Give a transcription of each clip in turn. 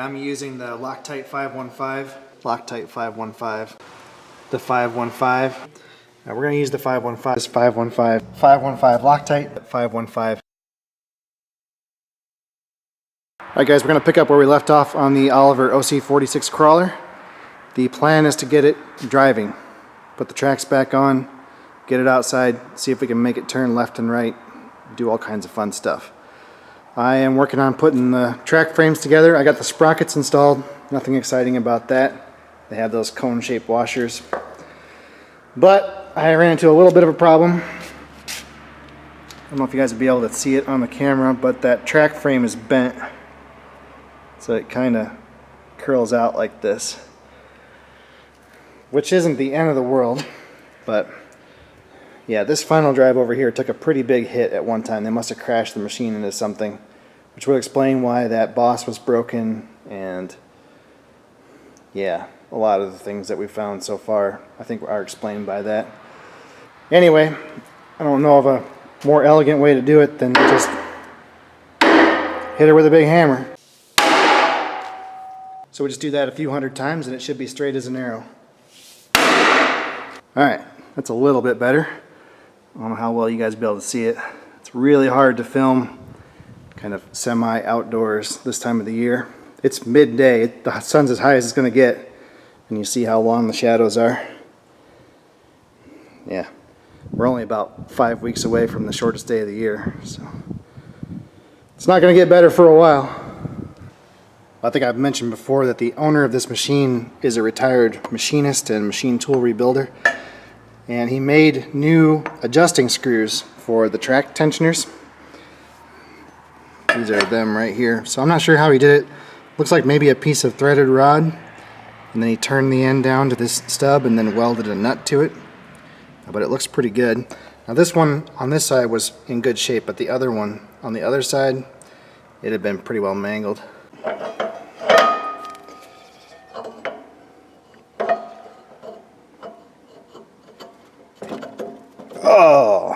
I'm using the Loctite 515. Loctite 515. The 515. Now we're going to use the 515. This 515. 515 Loctite 515. Alright guys, we're going to pick up where we left off on the Oliver OC-46 crawler. The plan is to get it driving. Put the tracks back on, get it outside, see if we can make it turn left and right, do all kinds of fun stuff. I am working on putting the track frames together. I got the sprockets installed, nothing exciting about that. They have those cone-shaped washers. But I ran into a little bit of a problem. I don't know if you guys will be able to see it on the camera, but that track frame is bent. So it kind of curls out like this. Which isn't the end of the world, but yeah, this final drive over here took a pretty big hit at one time. They must have crashed the machine into something, which would explain why that boss was broken, and yeah, a lot of the things that we've found so far I think are explained by that. Anyway, I don't know of a more elegant way to do it than just hit her with a big hammer. So we just do that a few hundred times and it should be straight as an arrow. Alright, that's a little bit better. I don't know how well you guys will be able to see it. It's really hard to film kind of semi-outdoors this time of the year. It's midday, the sun's as high as it's going to get, and you see how long the shadows are. Yeah, we're only about 5 weeks away from the shortest day of the year, so it's not going to get better for a while. I think I've mentioned before that the owner of this machine is a retired machinist and machine tool rebuilder. And he made new adjusting screws for the track tensioners. These are them right here. So I'm not sure how he did it. Looks like maybe a piece of threaded rod. And then he turned the end down to this stub and then welded a nut to it. But it looks pretty good. Now this one on this side was in good shape, but the other one on the other side, it had been pretty well mangled. Oh,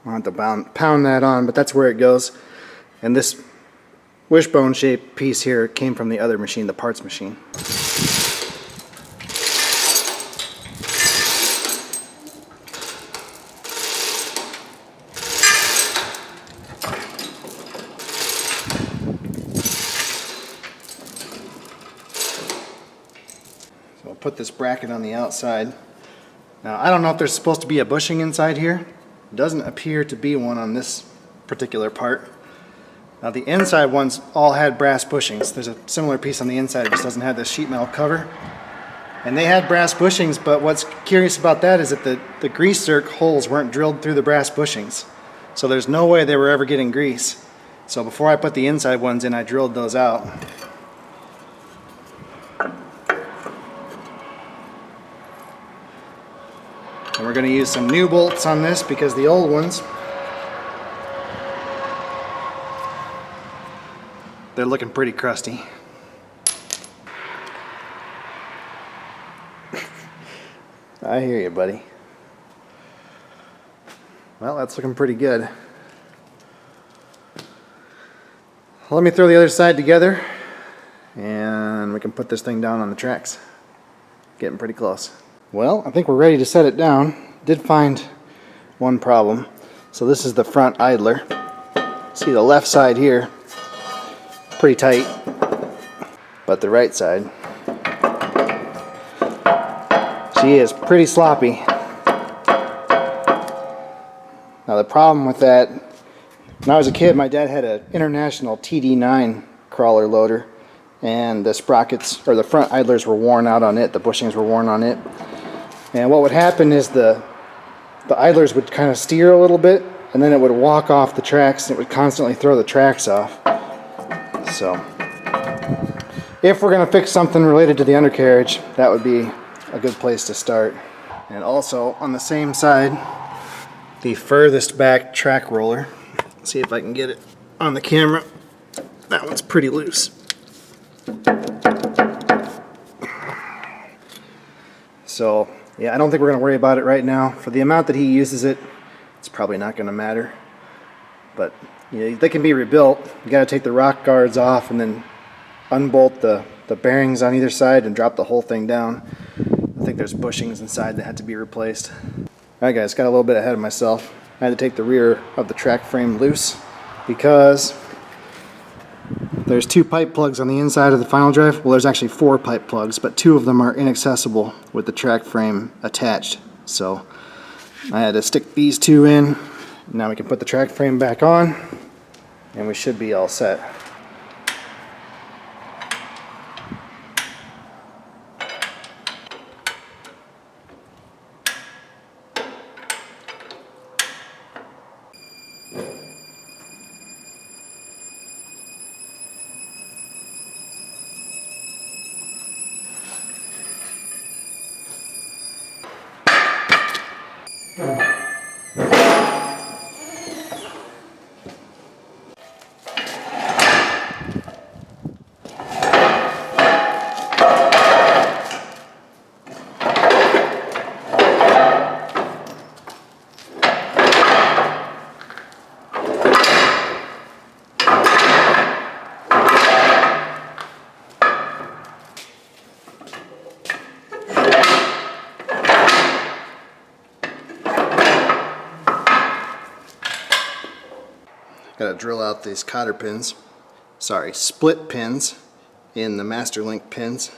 I'll have to pound that on, but that's where it goes. And this wishbone shaped piece here came from the other machine, the parts machine. So I'll put this bracket on the outside. Now, I don't know if there's supposed to be a bushing inside here. It doesn't appear to be one on this particular part. Now, the inside ones all had brass bushings. There's a similar piece on the inside, it just doesn't have this sheet metal cover. And they had brass bushings, but what's curious about that is that the grease zerk holes weren't drilled through the brass bushings. So there's no way they were ever getting grease. So before I put the inside ones in, I drilled those out. And we're going to use some new bolts on this because the old ones, they're looking pretty crusty. I hear you, buddy. Well, that's looking pretty good. Let me throw the other side together and we can put this thing down on the tracks. Getting pretty close. Well, I think we're ready to set it down. Did find one problem. So this is the front idler. See the left side here, pretty tight, but the right side, she is pretty sloppy. Now the problem with that, when I was a kid, my dad had an International TD9 crawler loader, and the sprockets, or the front idlers, were worn out on it. The bushings were worn on it. And what would happen is the idlers would kind of steer a little bit, and then it would walk off the tracks, and it would constantly throw the tracks off. So, if we're going to fix something related to the undercarriage, that would be a good place to start. And also, on the same side, the furthest back track roller. Let's see if I can get it on the camera. That one's pretty loose. So, yeah, I don't think we're going to worry about it right now. For the amount that he uses it, it's probably not going to matter. But you know, they can be rebuilt. You got to take the rock guards off and then unbolt the bearings on either side and drop the whole thing down. I think there's bushings inside that had to be replaced. Alright guys, got a little bit ahead of myself. I had to take the rear of the track frame loose because there's 2 pipe plugs on the inside of the final drive. Well, there's actually 4 pipe plugs, but 2 of them are inaccessible with the track frame attached. So I had to stick these 2 in. Now we can put the track frame back on and we should be all set. Got to drill out these cotter pins, split pins in the master link pins.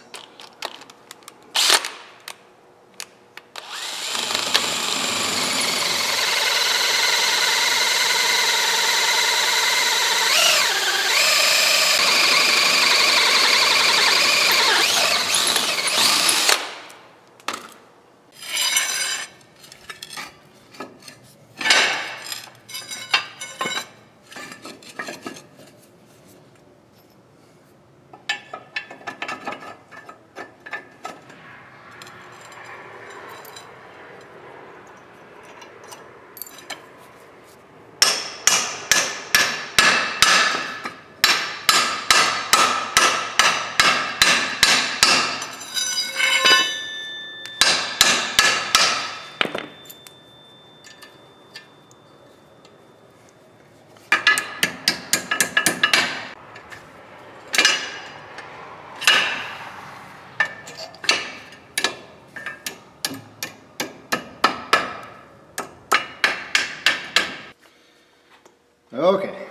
Okay,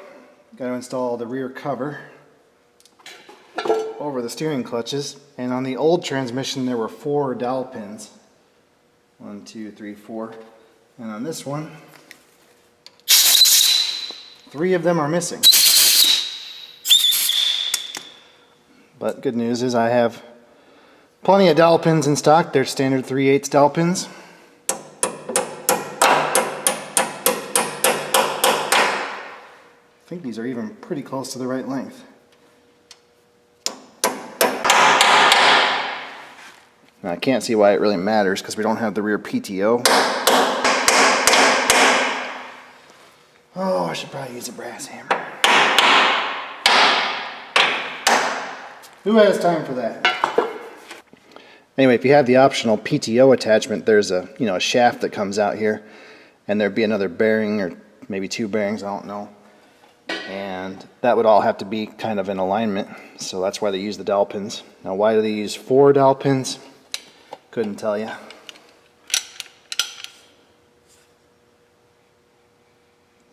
got to install the rear cover over the steering clutches, and on the old transmission there were 4 dowel pins. 1, 2, 3, 4. And on this one, 3 of them are missing. But good news is I have plenty of dowel pins in stock. They're standard 3/8 dowel pins. I think these are even pretty close to the right length. Now I can't see why it really matters because we don't have the rear PTO. Oh, I should probably use a brass hammer. Who has time for that? Anyway, if you have the optional PTO attachment, there's a a shaft that comes out here, and there'd be another bearing or maybe 2 bearings, I don't know. And that would all have to be kind of in alignment, so that's why they use the dowel pins. Now why do they use 4 dowel pins? Couldn't tell you.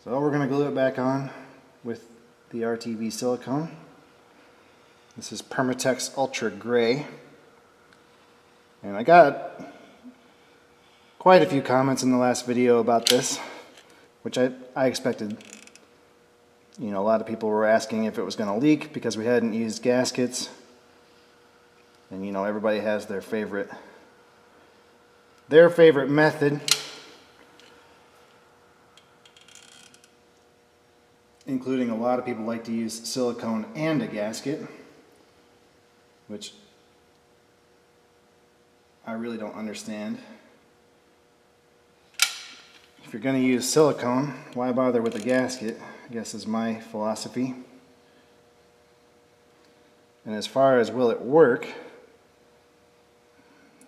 So we're going to glue it back on with the RTV silicone. This is Permatex Ultra Gray. And I got quite a few comments in the last video about this, which I expected. A lot of people were asking if it was going to leak because we hadn't used gaskets. And everybody has their favorite method. Including a lot of people like to use silicone and a gasket, which I really don't understand. If you're going to use silicone, why bother with a gasket? I guess is my philosophy. And as far as will it work,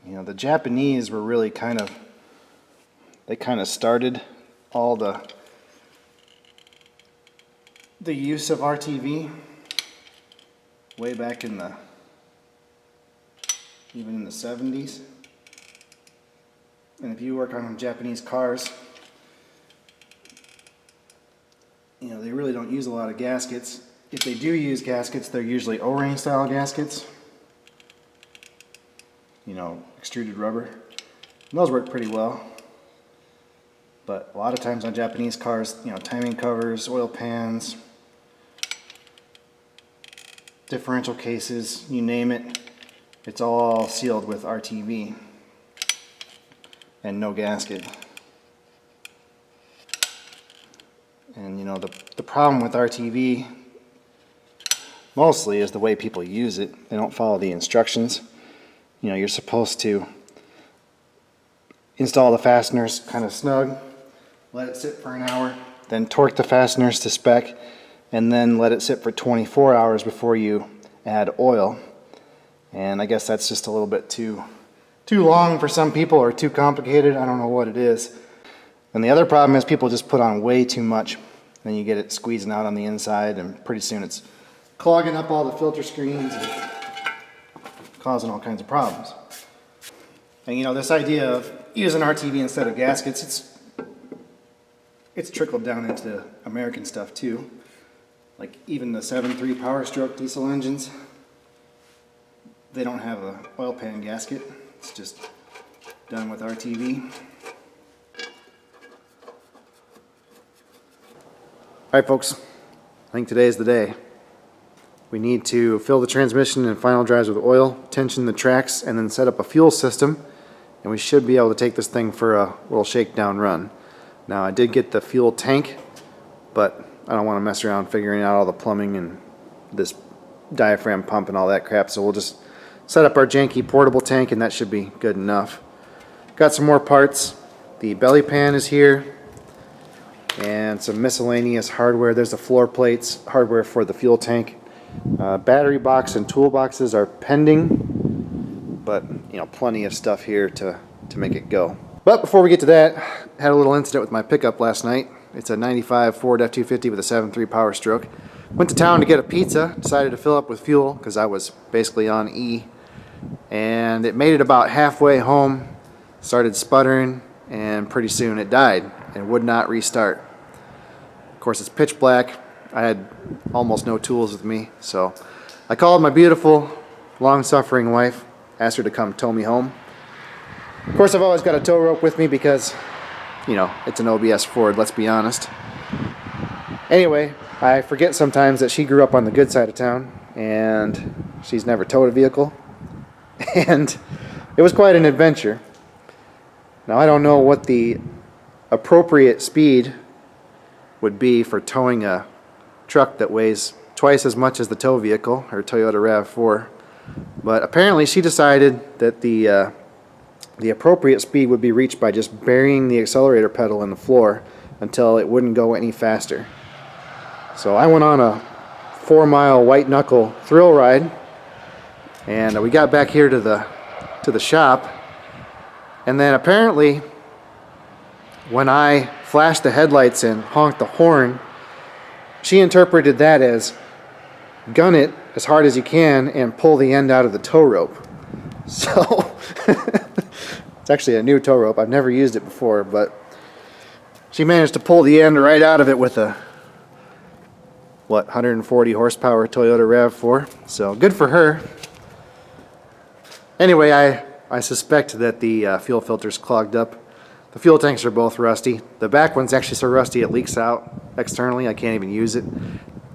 the Japanese were really they kind of started all the use of RTV way back in the, even in the 70s. And if you work on Japanese cars, you know, they really don't use a lot of gaskets. If they do use gaskets, they're usually O-ring style gaskets. You know, extruded rubber. And those work pretty well. But a lot of times on Japanese cars, you know, timing covers, oil pans, differential cases, you name it, it's all sealed with RTV and no gasket. And you know, the problem with RTV mostly is the way people use it. They don't follow the instructions. You know, you're supposed to install the fasteners kind of snug, let it sit for an hour, then torque the fasteners to spec, and then let it sit for 24 hours before you add oil. And I guess that's just a little bit too long for some people, or too complicated. I don't know what it is. And the other problem is people just put on way too much. Then you get it squeezing out on the inside, and pretty soon it's clogging up all the filter screens and causing all kinds of problems. And you know, this idea of using RTV instead of gaskets, it's trickled down into American stuff too. Like even the 7.3 Power Stroke diesel engines, they don't have an oil pan gasket. It's just done with RTV. Alright folks, I think today is the day. We need to fill the transmission and final drives with oil, tension the tracks, and then set up a fuel system. And we should be able to take this thing for a little shakedown run. Now I did get the fuel tank, but I don't want to mess around figuring out all the plumbing and this diaphragm pump and all that crap, so we'll just set up our janky portable tank and that should be good enough. Got some more parts. The belly pan is here and some miscellaneous hardware. There's the floor plates, hardware for the fuel tank. Battery box and toolboxes are pending, but you know, plenty of stuff here to make it go. But before we get to that, I had a little incident with my pickup last night. It's a 95 Ford F-250 with a 7.3 Power Stroke. Went to town to get a pizza, decided to fill up with fuel because I was basically on E. And it made it about halfway home, started sputtering, and pretty soon it died and would not restart. Of course, it's pitch black. I had almost no tools with me, so I called my beautiful, long-suffering wife, asked her to come tow me home. Of course, I've always got a tow rope with me because, you know, it's an OBS Ford, let's be honest. Anyway, I forget sometimes that she grew up on the good side of town and she's never towed a vehicle. And it was quite an adventure. Now, I don't know what the appropriate speed would be for towing a truck that weighs twice as much as the tow vehicle, her Toyota RAV4. But apparently she decided that the appropriate speed would be reached by just burying the accelerator pedal in the floor until it wouldn't go any faster. So I went on a 4-mile white knuckle thrill ride, and we got back here to the shop, and then apparently when I flashed the headlights and honked the horn, she interpreted that as gun it as hard as you can and pull the end out of the tow rope. So it's actually a new tow rope. I've never used it before, but she managed to pull the end right out of it with a 140 horsepower Toyota RAV4. So good for her. Anyway, I suspect that the fuel filter's clogged up. The fuel tanks are both rusty. The back one's actually so rusty it leaks out externally. I can't even use it.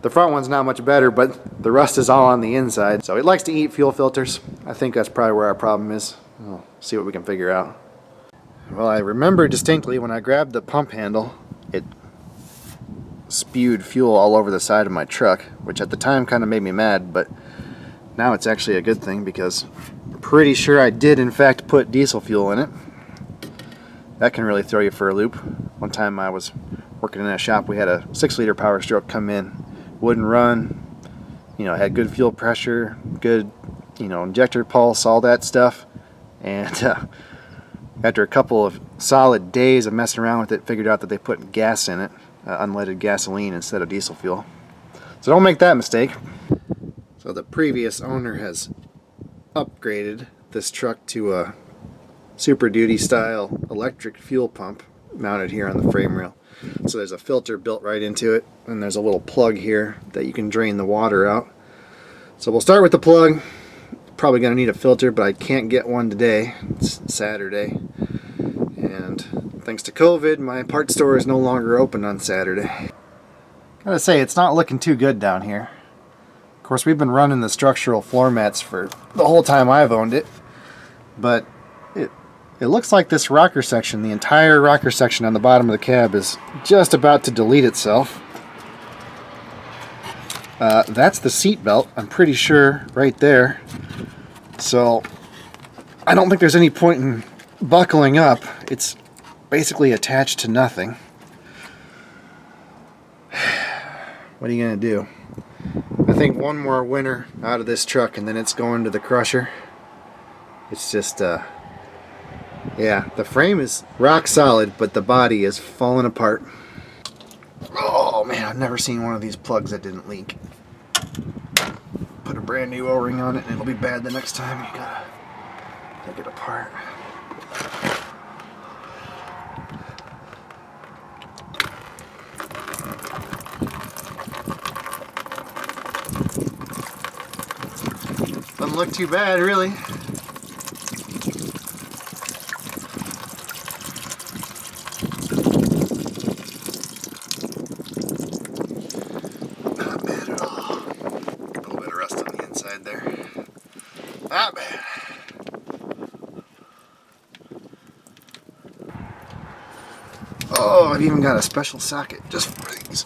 The front one's not much better, but the rust is all on the inside. So it likes to eat fuel filters. I think that's probably where our problem is. We'll see what we can figure out. Well, I remember distinctly when I grabbed the pump handle, it spewed fuel all over the side of my truck, which at the time kind of made me mad, but now it's actually a good thing because I'm pretty sure I did in fact put diesel fuel in it. That can really throw you for a loop. One time I was working in a shop, we had a 6-liter Power Stroke come in, wouldn't run, you know, had good fuel pressure, good, you know, injector pulse, all that stuff. And after a couple of solid days of messing around with it, figured out that they put gas in it, unleaded gasoline instead of diesel fuel. So don't make that mistake. So the previous owner has upgraded this truck to a Super Duty style electric fuel pump mounted here on the frame rail. So there's a filter built right into it, and there's a little plug here that you can drain the water out. So we'll start with the plug. Probably gonna need a filter, but I can't get one today. It's Saturday, and thanks to COVID, my parts store is no longer open on Saturday. Gotta say, it's not looking too good down here. Of course, we've been running the structural floor mats for the whole time I've owned it, but it looks like this rocker section, the entire rocker section on the bottom of the cab, is just about to delete itself. That's the seat belt, I'm pretty sure, right there. So I don't think there's any point in buckling up. It's basically attached to nothing. What are you gonna do? I think one more winter out of this truck and then it's going to the crusher. It's just yeah, the frame is rock solid, but the body is falling apart. Oh man, I've never seen one of these plugs that didn't leak. Put a brand new O-ring on it and it'll be bad the next time. You gotta take it apart. Doesn't look too bad, really. Not bad at all. A little bit of rust on the inside there. Not bad. Oh, I've even got a special socket just for these.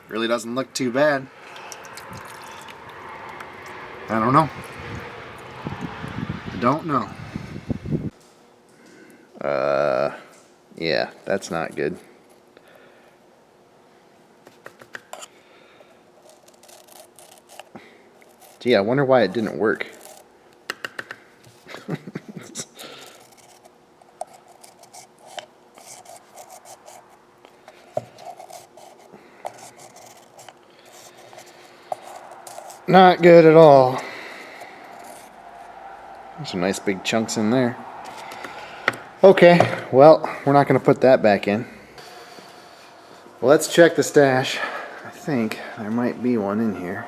Really doesn't look too bad. I don't know. Don't know. Yeah, that's not good. Gee, I wonder why it didn't work. Not good at all. There's some nice big chunks in there. Okay, well, we're not going to put that back in. Well, let's check the stash. I think there might be one in here.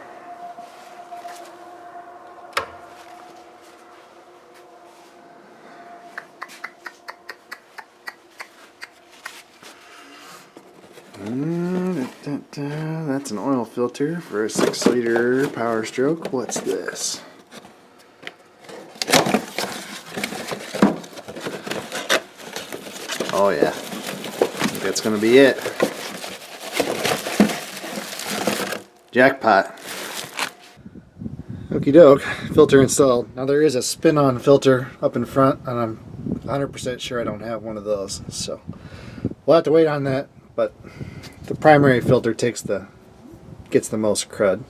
That's an oil filter for a 6-liter Power Stroke. What's this? Oh yeah, I think that's gonna be it. Jackpot. Okie doke, filter installed. Now there is a spin-on filter up in front, and I'm 100% sure I don't have one of those. So we'll have to wait on that. But the primary filter gets the most crud.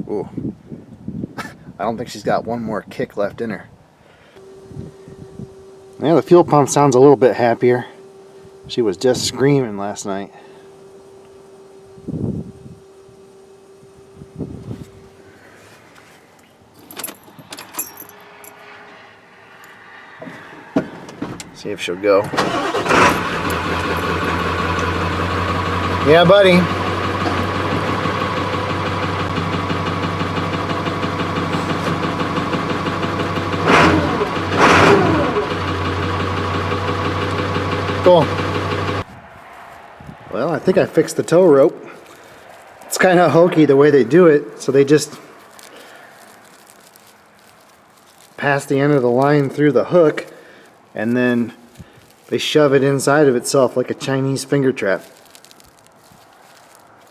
Ooh. I don't think she's got one more kick left in her. Yeah, the fuel pump sounds a little bit happier. She was just screaming last night. See if she'll go. Yeah, buddy. Cool. Well, I think I fixed the tow rope. It's kind of hokey the way they do it, so they just pass the end of the line through the hook and then they shove it inside of itself like a Chinese finger trap.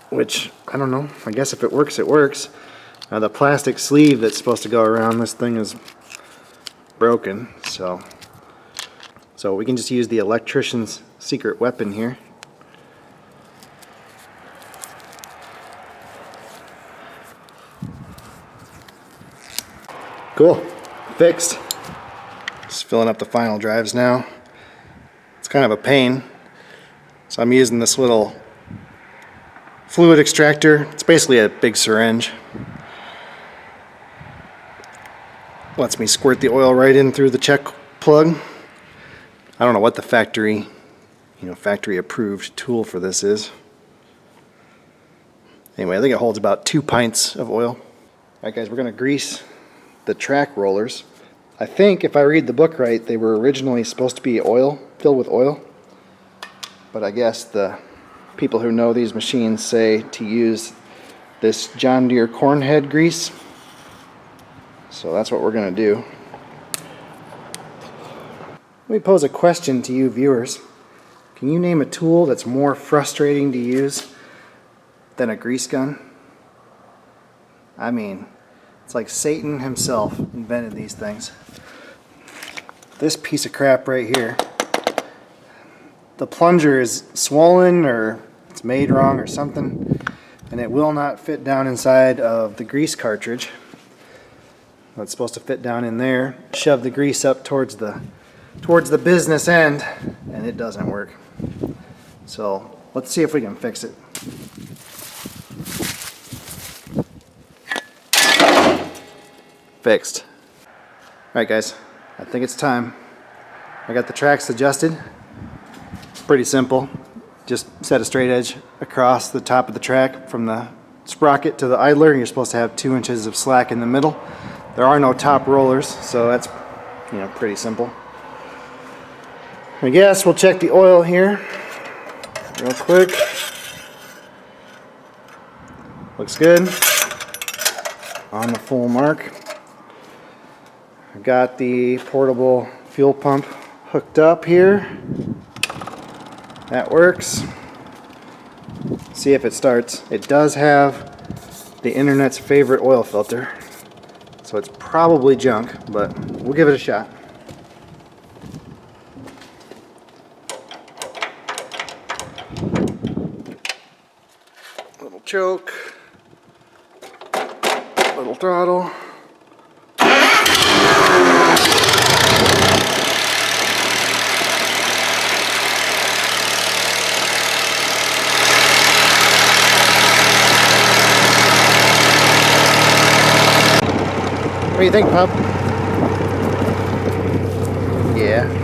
Which, I don't know, I guess if it works, it works. Now the plastic sleeve that's supposed to go around this thing is broken, so So we can just use the electrician's secret weapon here. Cool, fixed. Just filling up the final drives now. It's kind of a pain. So I'm using this little fluid extractor. It's basically a big syringe. Lets me squirt the oil right in through the check plug. I don't know what the factory approved tool for this is. Anyway, I think it holds about 2 pints of oil. Alright guys, we're going to grease the track rollers. I think if I read the book right, they were originally supposed to be filled with oil. But I guess the people who know these machines say to use this John Deere corn head grease. So that's what we're going to do. Let me pose a question to you viewers. Can you name a tool that's more frustrating to use than a grease gun? I mean, it's like Satan himself invented these things. This piece of crap right here, the plunger is swollen or it's made wrong or something, and it will not fit down inside of the grease cartridge. It's supposed to fit down in there, shove the grease up towards the business end, and it doesn't work. So let's see if we can fix it. Fixed. Alright guys, I think it's time. I got the tracks adjusted. It's pretty simple. Just set a straight edge across the top of the track from the sprocket to the idler, and you're supposed to have 2 inches of slack in the middle. There are no top rollers, so that's pretty simple. I guess we'll check the oil here real quick. Looks good. On the full mark. I got the portable fuel pump hooked up here. That works. See if it starts. It does have the internet's favorite oil filter. So it's probably junk, but we'll give it a shot. Little choke, little throttle. What do you think, pup? Yeah.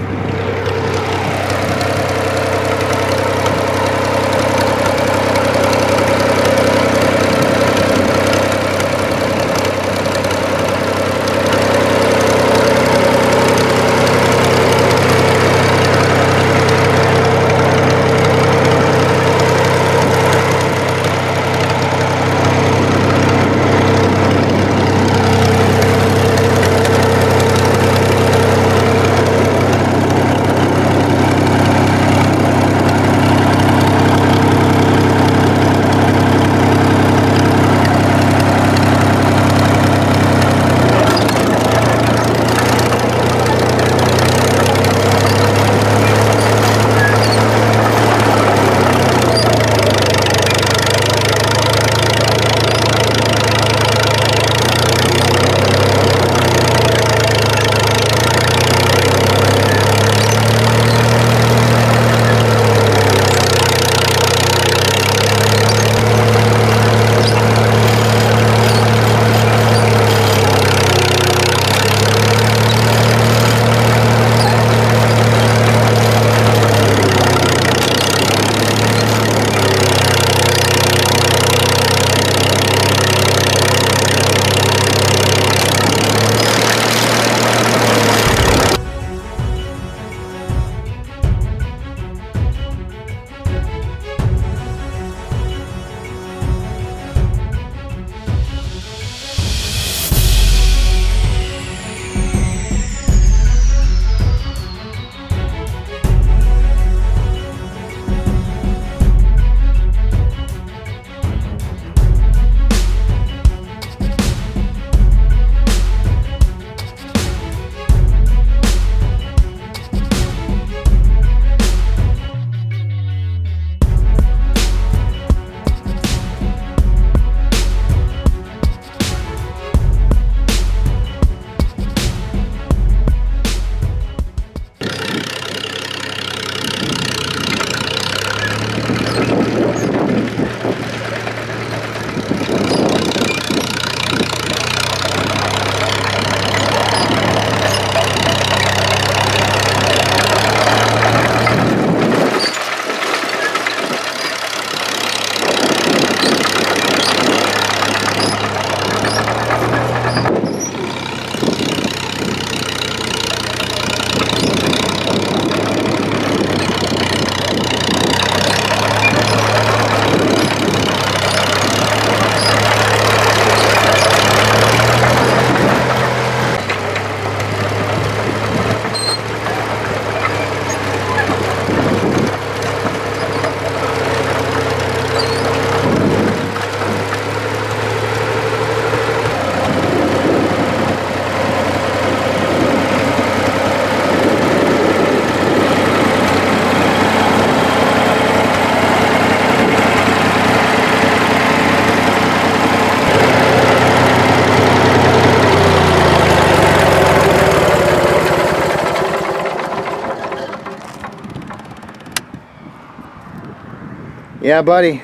Yeah, buddy.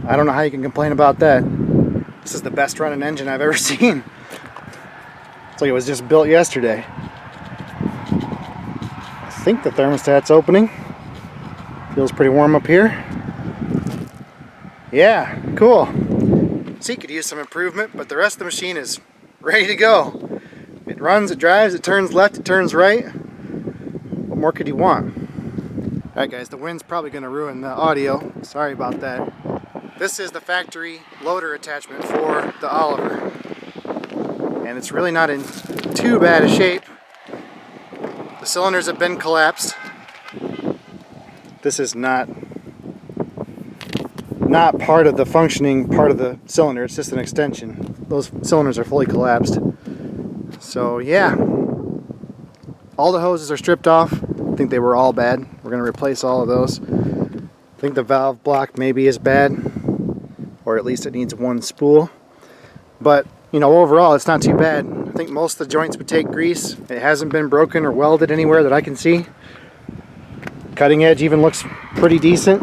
I don't know how you can complain about that. This is the best running engine I've ever seen. It's like it was just built yesterday. I think the thermostat's opening. Feels pretty warm up here. Yeah, cool. See, could use some improvement, but the rest of the machine is ready to go. It runs, it drives, it turns left, it turns right. What more could you want? Alright guys, the wind's probably going to ruin the audio. Sorry about that. This is the factory loader attachment for the Oliver. And it's really not in too bad a shape. The cylinders have been collapsed. This is not part of the functioning part of the cylinder, it's just an extension. Those cylinders are fully collapsed. So yeah, all the hoses are stripped off. I think they were all bad. We're going to replace all of those. I think the valve block maybe is bad, or at least it needs one spool. But you know, overall it's not too bad. I think most of the joints would take grease. It hasn't been broken or welded anywhere that I can see. Cutting edge even looks pretty decent.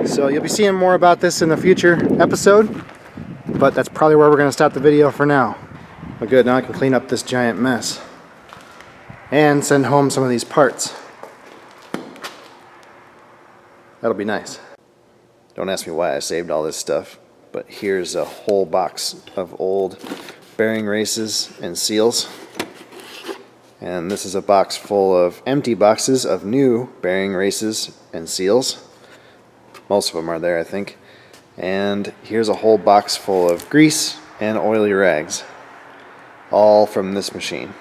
So you'll be seeing more about this in the future episode, but that's probably where we're going to stop the video for now. But good, now I can clean up this giant mess and send home some of these parts. That'll be nice. Don't ask me why I saved all this stuff, but here's a whole box of old bearing races and seals. And this is a box full of empty boxes of new bearing races and seals. Most of them are there, I think. And here's a whole box full of grease and oily rags, all from this machine.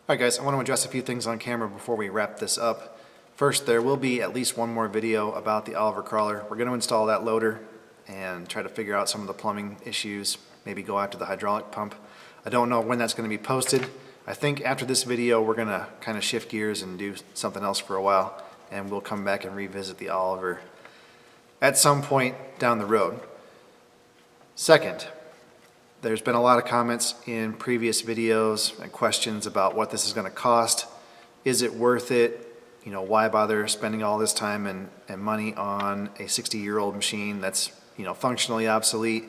Alright guys, I want to address a few things on camera before we wrap this up. First, there will be at least one more video about the Oliver crawler. We're going to install that loader and try to figure out some of the plumbing issues, maybe go after the hydraulic pump. I don't know when that's going to be posted. I think after this video we're going to kind of shift gears and do something else for a while, and we'll come back and revisit the Oliver at some point down the road. Second, there's been a lot of comments in previous videos and questions about what this is going to cost. Is it worth it? You know, why bother spending all this time and money on a 60-year-old machine that's, you know, functionally obsolete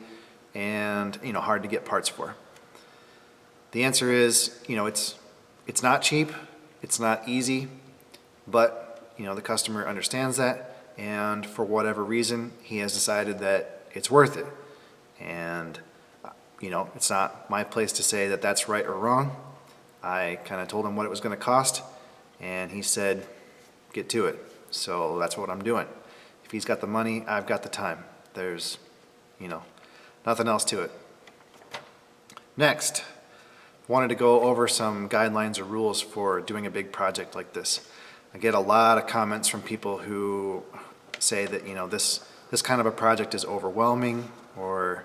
and, you know, hard to get parts for? The answer is, you know, it's not cheap, it's not easy, but, you know, the customer understands that, and for whatever reason, he has decided that it's worth it. And, you know, it's not my place to say that that's right or wrong. I kind of told him what it was going to cost, and he said, get to it. So that's what I'm doing. If he's got the money, I've got the time. There's, you know, nothing else to it. Next, wanted to go over some guidelines or rules for doing a big project like this. I get a lot of comments from people who say that, you know, this kind of a project is overwhelming, or,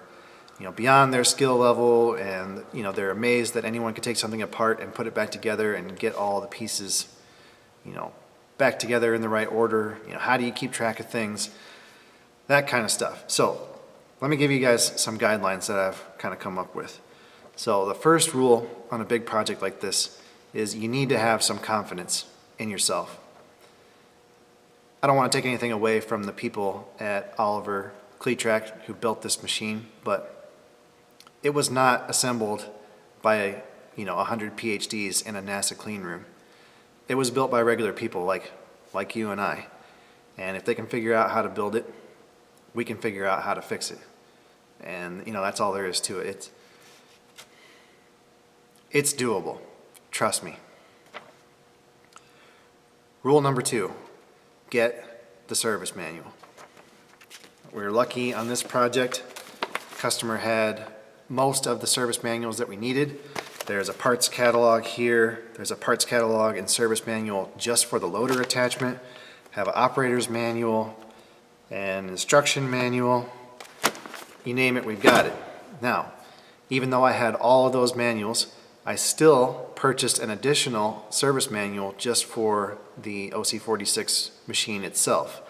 you know, beyond their skill level, and, you know, they're amazed that anyone could take something apart and put it back together and get all the pieces, you know, back together in the right order. You know, how do you keep track of things? That kind of stuff. So let me give you guys some guidelines that I've kind of come up with. So the first rule on a big project like this is you need to have some confidence in yourself. I don't want to take anything away from the people at Oliver Cleatrack who built this machine, but it was not assembled by, you know, 100 PhDs in a NASA clean room. It was built by regular people like you and I. And if they can figure out how to build it, we can figure out how to fix it. And, you know, that's all there is to it. It's doable. Trust me. Rule number 2, get the service manual. We were lucky on this project. The customer had most of the service manuals that we needed. There's a parts catalog here. There's a parts catalog and service manual just for the loader attachment. Have an operator's manual, an instruction manual. You name it, we've got it. Now, even though I had all of those manuals, I still purchased an additional service manual just for the OC-46 machine itself.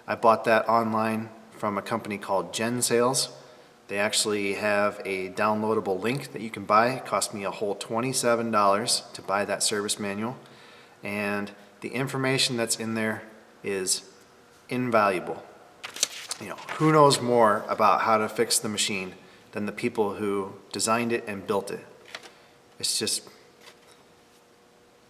I bought that online from a company called Gen Sales. They actually have a downloadable link that you can buy. It cost me a whole $27 to buy that service manual. And the information that's in there is invaluable. Who knows more about how to fix the machine than the people who designed it and built it?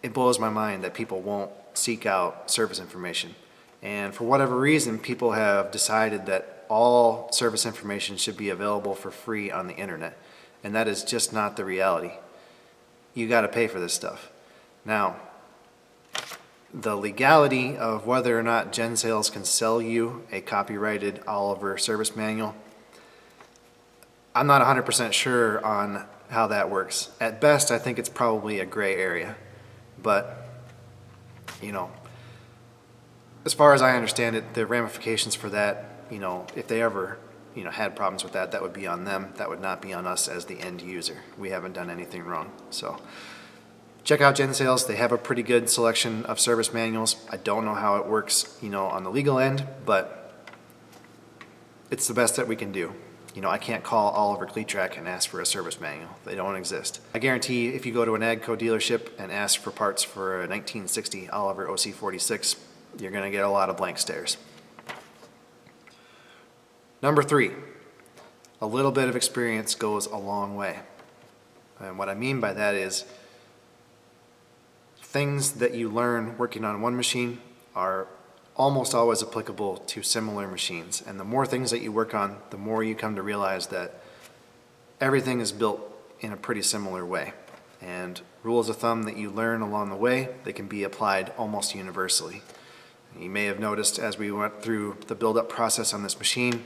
It blows my mind that people won't seek out service information. And for whatever reason, people have decided that all service information should be available for free on the internet. And that is just not the reality. You got to pay for this stuff. Now, the legality of whether or not Gen Sales can sell you a copyrighted Oliver service manual, I'm not 100% sure on how that works. At best, I think it's probably a gray area. But, as far as I understand it, the ramifications for that, if they ever, had problems with that, that would be on them. That would not be on us as the end user. We haven't done anything wrong. So check out Gen Sales. They have a pretty good selection of service manuals. I don't know how it works, on the legal end, but it's the best that we can do. I can't call Oliver Cleatrack and ask for a service manual. They don't exist. I guarantee if you go to an AGCO dealership and ask for parts for a 1960 Oliver OC-46, you're going to get a lot of blank stares. Number 3, a little bit of experience goes a long way. And what I mean by that is things that you learn working on one machine are almost always applicable to similar machines. And the more things that you work on, the more you come to realize that everything is built in a pretty similar way. And rules of thumb that you learn along the way, they can be applied almost universally. You may have noticed as we went through the build-up process on this machine,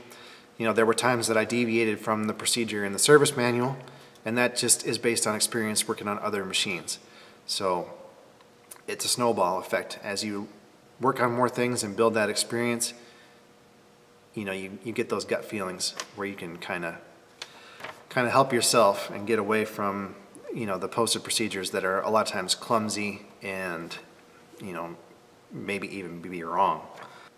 there were times that I deviated from the procedure in the service manual, and that just is based on experience working on other machines. So it's a snowball effect. As you work on more things and build that experience, you get those gut feelings where you can kind of help yourself and get away from the posted procedures that are a lot of times clumsy and maybe even be wrong.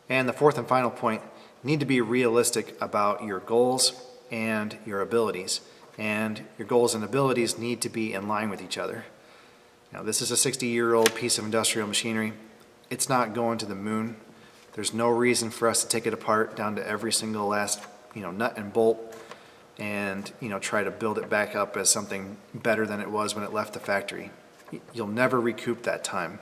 And the fourth and final point, you need to be realistic about your goals and your abilities, and your goals and abilities need to be in line with each other. Now, this is a 60-year-old piece of industrial machinery. It's not going to the moon. There's no reason for us to take it apart down to every single last, nut and bolt and, try to build it back up as something better than it was when it left the factory. You'll never recoup that time.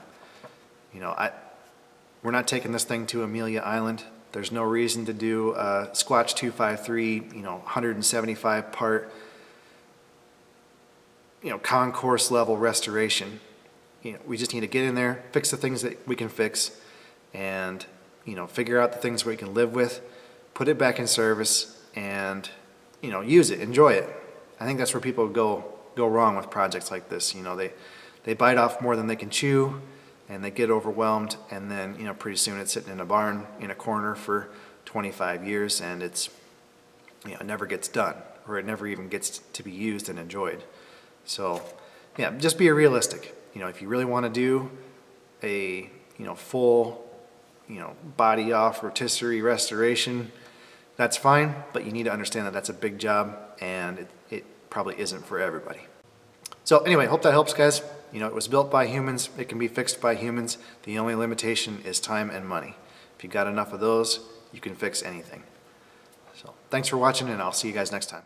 We're not taking this thing to Amelia Island. There's no reason to do a Squatch 253, 175 part, concourse level restoration. We just need to get in there, fix the things that we can fix, and figure out the things we can live with, put it back in service, and use it, enjoy it. I think that's where people go wrong with projects like this. They bite off more than they can chew, and they get overwhelmed, and then pretty soon it's sitting in a barn in a corner for 25 years, and it never gets done, or it never even gets to be used and enjoyed. So yeah, just be realistic. If you really want to do a full body off rotisserie restoration, that's fine, but you need to understand that that's a big job and it probably isn't for everybody. So anyway, hope that helps, guys. It was built by humans, it can be fixed by humans. The only limitation is time and money. If you got enough of those, you can fix anything. So thanks for watching, and I'll see you guys next time.